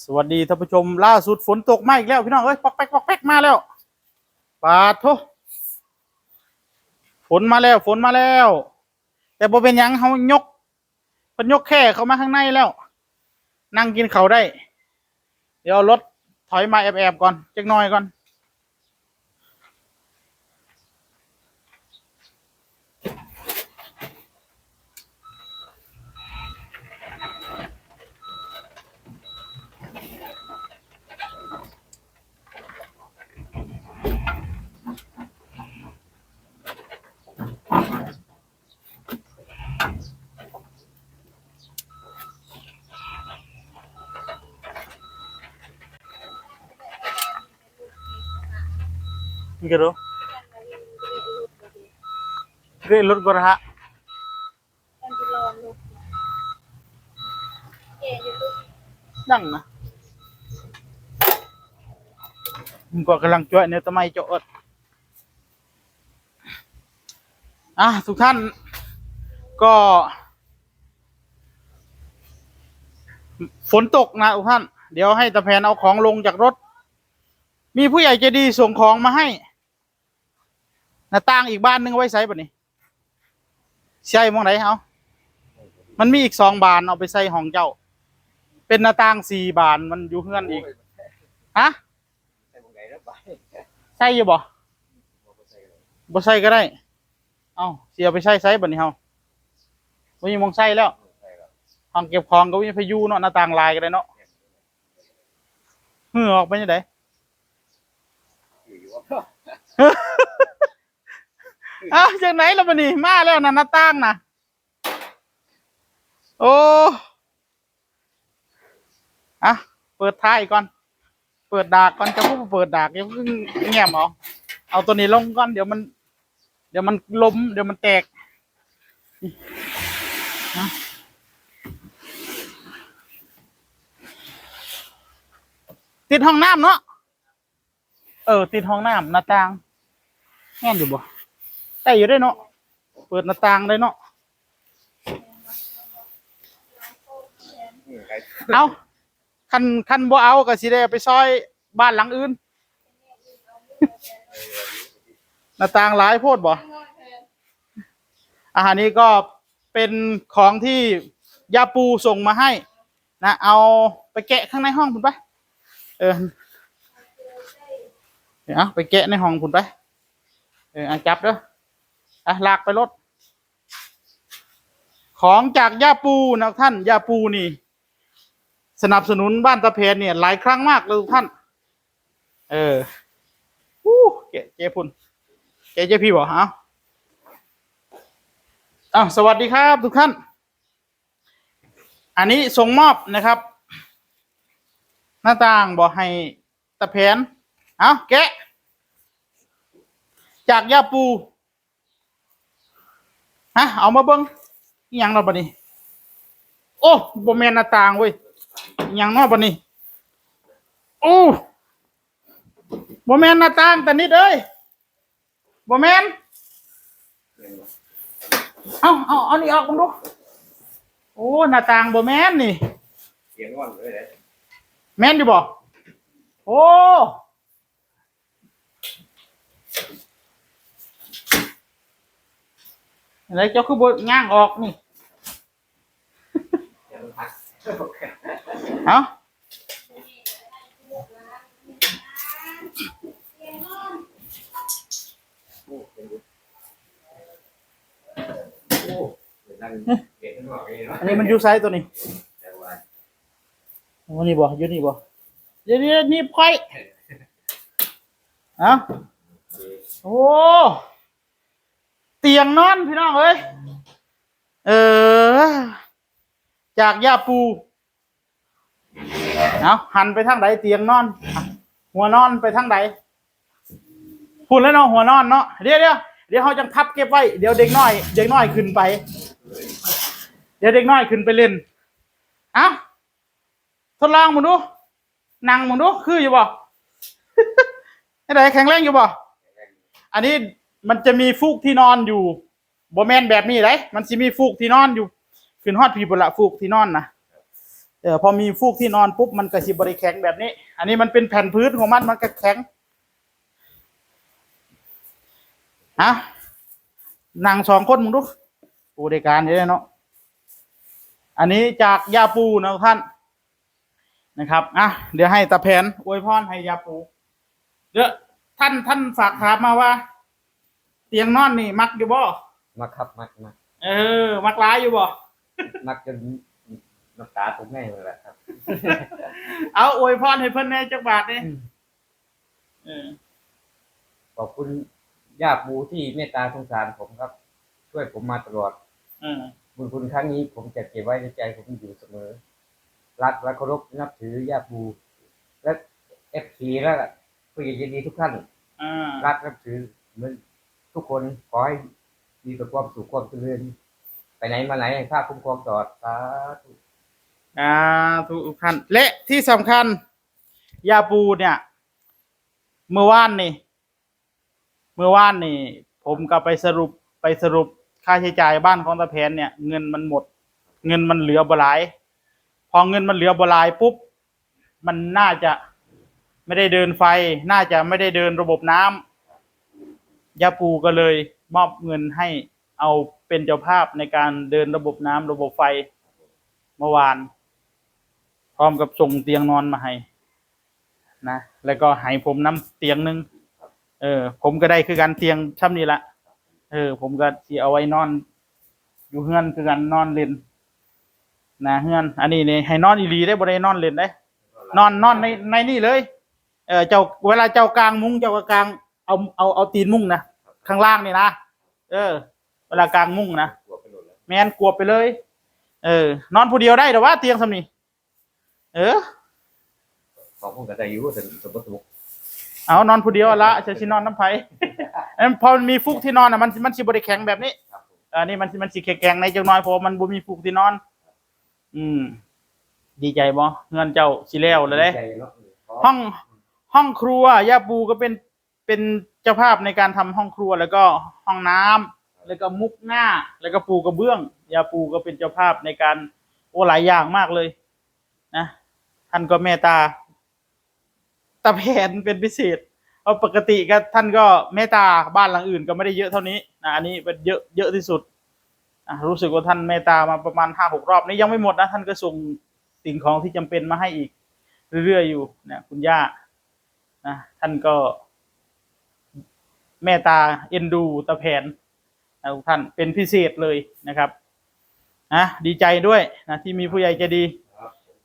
สวัสดีท่านผู้ชมล่าสุดฝนตกมาอีกแล้วพี่น้องเอ้ยปอกแป๊กปอกแป๊กมาแล้วปาดโถฝนมาแล้วฝนมาแล้วแต่บ่เป็นหยังเขายกเป็นยกแค่เขามาข้างในแล้วนั่งกินเขาวได้เดี๋ยวรถถอยมาแอบๆก่อนจักหน่อยก่อนนี่ก็รู้เรื่องรถกระทะดังนะมันก็กำลังจ่วยเนี่ยทำไมเจาะทุกท่านก็ฝนตกนะทุกท่านเดี๋ยวให้ตะแพนเอาของลงจากรถมีผู้ใหญ่ใจดีส่งของมาให้หน้าต่างอีกบ้านนึงเอาไว้ใส่ป่ะนี่ใช่มองไหนเอามันมีอีก2 บานเอาไปใส่ห้องเจ้าเป็นหน้าต่าง4 บานมันอยู่เฮือนอีกฮะใช่อยู่บ่บ่ใส่ก็ได้เอาเสียไปใส่ป่ะนี่เฮาไม่มีมองใส่แล้วห้องเก็บของก็มีพายุเนาะหน้าต่างลายก็ได้เนาะเหือออกไปยังไงจากไหนล่ะป่ะนี่มาแล้วนะหน้าต่างนะโอ้เปิดท้ายก่อนเปิดดากก่อนจะพูดเปิดดากยังเงียบเอาตัวนี้ลงก่อนเดี๋ยวมันล้มเดี๋ยวมันแตกติดห้องน้ำเนาะติดห้องน้ำหน้าต่างแง่นอยู่บ่แต่อยู่ได้เนาะเปิดหน้าต่างได้เนาะเอาคันบ่เอาก็สิได้ไปซอยบ้านหลังอื่นหน้าต่างหลายโพดบ่อาหารนี้ก็เป็นของที่ยาปูส่งมาให้นะเอาไปแกะข้างในห้องคุณไปเอาไปแกะในห้องคุณไปจับเด้อลากไปรถของจากย่าปูนะท่านย่าปูนี่สนับสนุนบ้านตะเพนเนี่ยหลายครั้งมากเลยทุกท่านเจ๊พุ่นเจ๊พี่บอกสวัสดีครับทุกท่านอันนี้ส่งมอบนะครับ หน้าต่างบอกให้ตะเพนแกะจากย่าปูเอามาเบิ้งยังเราปะนี่โอ้บ่แมนหน้าต่างเว้ยยังนอกปะนี่โอ้บ่แมนหน้าต่างแต่นิดเอ้ยบ่แมนเอานี่ออกมึงดูโอ้หน้าต่างบ่แมนนี่เสียงว่อนเลยแมนอยู่บ่โอ้อะไรเจ้าคือบดย่างออกนี่เอาอันนี้มันอยู่ไซส์ตัวนี้โอ้นี่บ่อยู่นี่บ่เดี๋ยวนี่ไพ่โอ้เตียงนอนพี่น้องเอ้ยจากย่าปูหันไปทางไหนเตียงนอนหัวนอนไปทางไหนพูดแล้วเนาะหัวนอนเนาะเดี๋ยวเขาจะพับเก็บไว้เดี๋ยวเด็กน้อยขึ้นไปเดี๋ยวเด็กน้อยขึ้นไปเล่นทดลองมึงดูนั่งมึงดูคืออยู่บ่ไหนแข็งแรงอยู่บ่อันนี้มันจะมีฟูกที่นอนอยู่บ่แม่นแบบนี้เลยมันจะมีฟูกที่นอนอยู่ขึ้นฮอดพี่บุละฟูกที่นอนนะ พอมีฟูกที่นอนปุ๊บมันก็สิบริแข็งแบบนี้ อันนี้มันเป็นแผ่นพื้นของมันก็แข็งอะนั่ง2 คนมึงดูปูในการเยอะเนาะอันนี้จากยาปูนะท่านนะครับเดี๋ยวให้ตาแผนอวยพรให้ยาปูเดี๋ยวท่านฝากถามมาว่า เตียงนอนนี่มักอยู่บ่มักครับมักมักร้ายอยู่บ่มักจนน้ำตาตกแม่เลยแหละครับ เอาอวยพรให้เพิ่นแน่จักบาทนี่ขอบคุณญาติบูที่เมตตาสงสารผมครับ ช่วยผมมาตลอดบุญคุณครั้งนี้ผมจะเก็บไว้ในใจผมอยู่เสมอรักและเคารพนับถือญาติบูและFCและผู้ใหญ่ใจดีทุกท่านรักนับถือเหมือนทุกคนขอให้มีแต่ความสุขความเจริญไปไหนมาไหนให้ภาคคุ้มครองตลอดสาธุทุกท่านและที่สำคัญยาปูเนี่ยเมื่อวานนี่ผมก็ไปสรุปค่าใช้จ่ายบ้านของตาแผนเนี่ยเงินมันหมดเงินมันเหลือบ่หลายพอเงินมันเหลือบ่หลายปุ๊บมันน่าจะไม่ได้เดินไฟน่าจะไม่ได้เดินระบบน้ำยาปูก็เลยมอบเงินให้เอาเป็นเจ้าภาพในการเดินระบบน้ำระบบไฟเมื่อวานพร้อมกับส่งเตียงนอนมาให้นะแล้วก็ให้ผมน้ำเตียงนึงผมก็ได้คือกันเตียงช่ำนี้ละผมก็สิเอาไว้นอนอยู่เฮือนคือกันนอนเล่นนะเฮือนอันนี้นี่ให้นอนอีหลีได้บ่ได้นอนเล่นได้นอนในนี่เลยเจ้าเวลาเจ้ากลางมุ้งเจ้าก็กลางเอาตีนมุ้งนะข้างล่างนี่นะเวลากลางมุ้งนะแม่นกวบไปเลยนอนผู้เดียวได้แต่ว่าเตียงสำนี้ของผมก็ได้อยู่แต่สมบูรณ์เอานอนผู้เดียวละจะชินอนน้ำไผ่พอมีฟุกที่นอนมันสิบริแข็งแบบนี้นี่มันสิแข็งในจังน้อยพอมันบ่มีฟุกที่นอนดีใจบ่เงินเจ้าสิแล้วเลยเด้ห้องครัวย่าปูก็เป็นเจ้าภาพในการทำห้องครัวแล้วก็ห้องน้ำแล้วก็มุกหน้าแล้วก็ปูกระเบื้องย่าปูก็เป็นเจ้าภาพในการหลายอย่างมากเลยนะท่านก็เมตตาตาแผนเป็นพิเศษเพราะปกติก็ท่านก็เมตตาบ้านหลังอื่นก็ไม่ได้เยอะเท่านี้นะอันนี้เป็นเยอะที่สุดรู้สึกว่าท่านเมตตามาประมาณ5-6 รอบนี้ยังไม่หมดนะท่านก็ส่งสิ่งของที่จำเป็นมาให้อีกเรื่อยๆอยู่นะคุณย่านะท่านก็เมตตาเอ็นดูตาแผนทุกท่านเป็นพิเศษเลยนะครับดีใจด้วยนะที่มีผู้ใหญ่ใจดี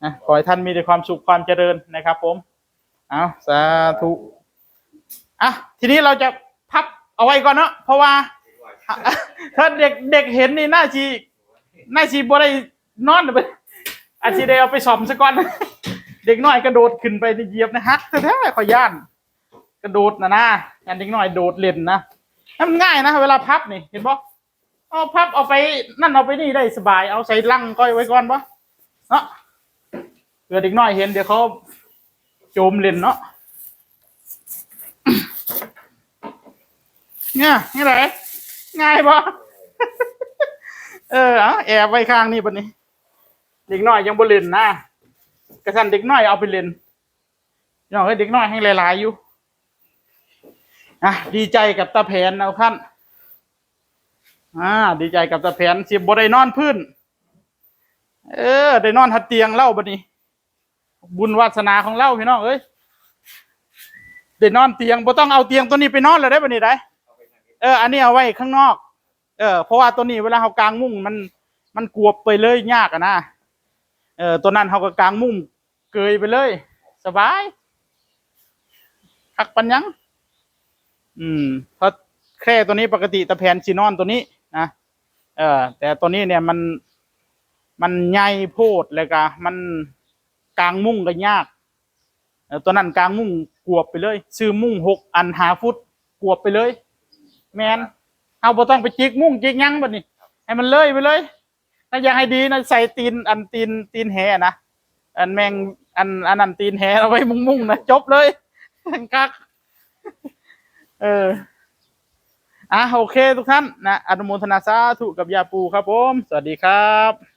นะขอให้ท่านมีแต่ความสุขความเจริญนะครับผมสาธุทีนี้เราจะพับเอาไว้ก่อนเนาะเพราะว่าถ้าเด็กเห็นนี่น่าชีบ่ได้นอนไปอาชีได้เอาไปซ่อมซะก่อนเด็กน้อยกระโดดขึ้นไปเหยียบนะฮักแท้ๆขอย่านกระโดดนะอันเด็กน้อยโดดเล่นนะมันง่ายนะเวลาพับนี่เห็นบ่เอาพับเอาไปนั่นเอาไปนี่ได้สบายเอาใส่ลังก้อยไว้ก่อนบ่เนาะเผื่อเด็กน้อยเห็นเดี๋ยวเขาโจมเล่นเนาะเนี่ยนี่ไรง่ายปะแอบไว้ข้างนี่ปะนี่เด็กน้อยยังบ่เล่นนะกระสันเด็กน้อยเอาไปเล่นอย่างเด็กน้อยให้หลายๆอยู่ดีใจกับตาแผนนะท่านดีใจกับตาแผนสิบ่ได้นอนพื้นได้นอนหัดเตียงเล่าปะนี่บุญวาสนาของเล่าพี่น้องเอ้ยได้นอนเตียงบ่ต้องเอาเตียงตัวนี้ไปนอนเลยได้ปะนี่ได้อันนี้เอาไว้ข้างนอกเพราะว่าตัวนี้เวลาเขากางมุ้งมันกวบไปเลยยากนะตัวนั้นเขาก็กางมุ้งเกยไปเลยสบายคักปัญญังเพราะแค่ตัวนี้ปกติตะแผนซีนอนตัวนี้นะแต่ตัวนี้เนี่ยมันใหญ่โพดเลยกะมันกางมุ้งก็ยากตัวนั้นกางมุ้งกวบไปเลยซื้อมุ้ง6 อัน5 ฟุตกวบไปเลยแมนเอาบ่ต้องไปจิกมุ้งจิกยังบัดนี้ให้มันเลยไปเลยถ้าอยากให้ดีนะใส่ตีนแหนะอันแมงอันนั้นตีนแหเอาไว้มุ้งนะจบเลยกักโอเคทุกท่านนะอนุโมทนาสาธุกับยาปูครับผมสวัสดีครับ